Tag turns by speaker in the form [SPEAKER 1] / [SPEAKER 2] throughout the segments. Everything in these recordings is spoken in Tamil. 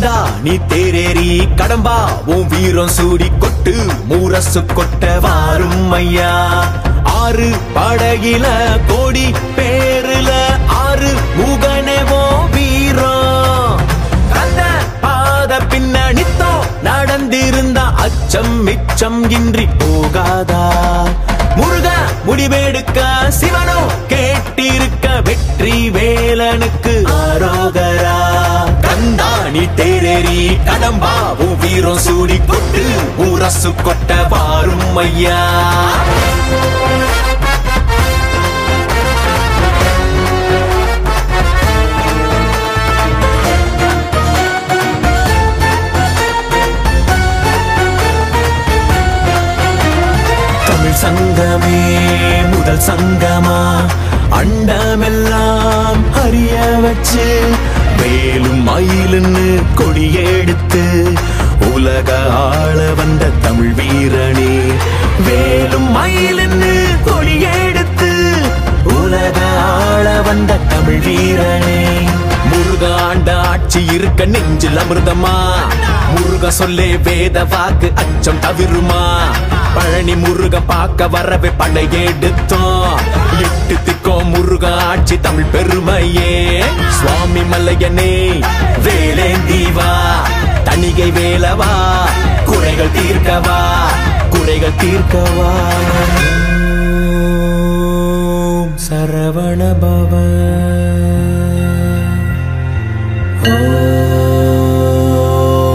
[SPEAKER 1] கந்தா நீ தேரேறி கடம்பா உன் வீரம் சூடி கொட்டு முரசு கொட்ட வாரும் ஐயா. ஆறு படகில கோடி பேருல ஆறு முகனேவோ வீரம். கந்த பாத பின்னணித்தோ நடந்திருந்தா அச்சம் மிச்சம் இன்றி போகாதா. முருக முடிவெடுக்க சிவனோ கேட்டிருக்க வெற்றி வேலனுக்கு ஆரோகரா. கந்தா நீ தேரேறி கடம்பா உன் வீரம் சூடி கொட்டு முரசு கொட்ட வாரும் ஐயா. சங்கமே முதல் சங்கமா அண்டமெல்லாம் அறிய வச்சு வேலும் மயிலுன்னு கொடியெடுத்து உலக ஆள வந்த தமிழ் வீரனே. வேலும் மயிலுன்னு கொடியெடுத்து உலக ஆள வந்த தமிழ் வீரனே. முருக ஆண்ட ஆட்சி இருக்க நெஞ்சில் அமிர்தமா. முருக சொல்லே வேத வாக்கு அச்சம் தவிருமா. பழனி முருக பார்க்க வரவே படையெடுத்தோம். எட்டு திக்கோ முருக ஆட்சி தமிழ் பெருமையே. சுவாமி மல்லையனே வேலேந்தீவா தணிகை வேலவா குறைகள் தீர்க்கவா குறைகள் தீர்க்கவா. சரவண பவ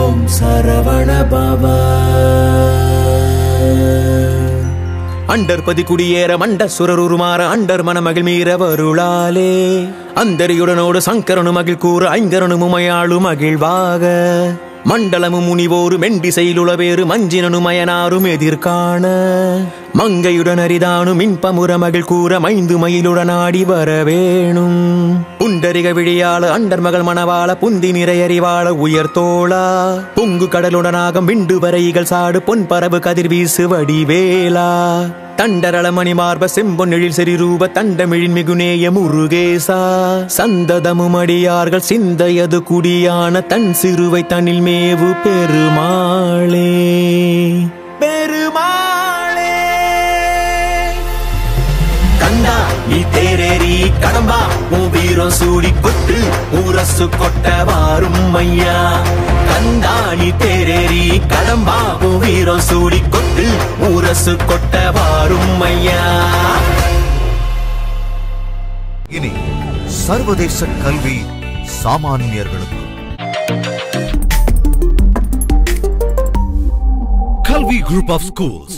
[SPEAKER 1] ஓம் சரவண பவ. அண்டர்பதி குடியேற மண்ட சுரருமாற அண்டர் மனமகிழ் மீற வருளாலே. அந்தரியுடனோடு சங்கரனு மகிழ் கூற ஐங்கரனு முமையாளு மகிழ்வாக. மண்டலமு முனிவோரு மெண்டி செயலுளவேறு மஞ்சினனு மயனாரும் எதிர்காண. மங்கையுடன் அரிதானு மின்பமுற மகிழ் கூற மைந்து மயிலுடன் ஆடி வரவேணும். புண்டரிக விழியாள அண்டர் மகள் மணவாள புந்தி நிறையறிவாள உயர்த்தோளா. பொங்கு கடலுடனாகம் விண்டு வரைகள் சாடு பொன் பரவு கதிர் வீசு வடிவேலா. தண்டரளமணி மார்ப செம்பொன்னெழில் செறிரூப தண்டமிழின் மிகுநேய முருகேசா. சந்ததமும் அடியார்கள் சிந்தையது குடியான தன் சிறுவை தனில் மேவு பெருமாளே பெருமாளே. கந்தா நீ தேரேறி கடம்பா உன் வீரம் சூடி கொட்டு முரசு கொட்ட வாரும் ஐயா. கந்தா நீ தேரேறி கடம்பா உன் வீரம் சூடி கொட்டு முரசு கொட்ட வாரும் ஐயா.
[SPEAKER 2] இனி சர்வதேச கல்வி சாமானியர்களுக்கு. Kalvi Group of Schools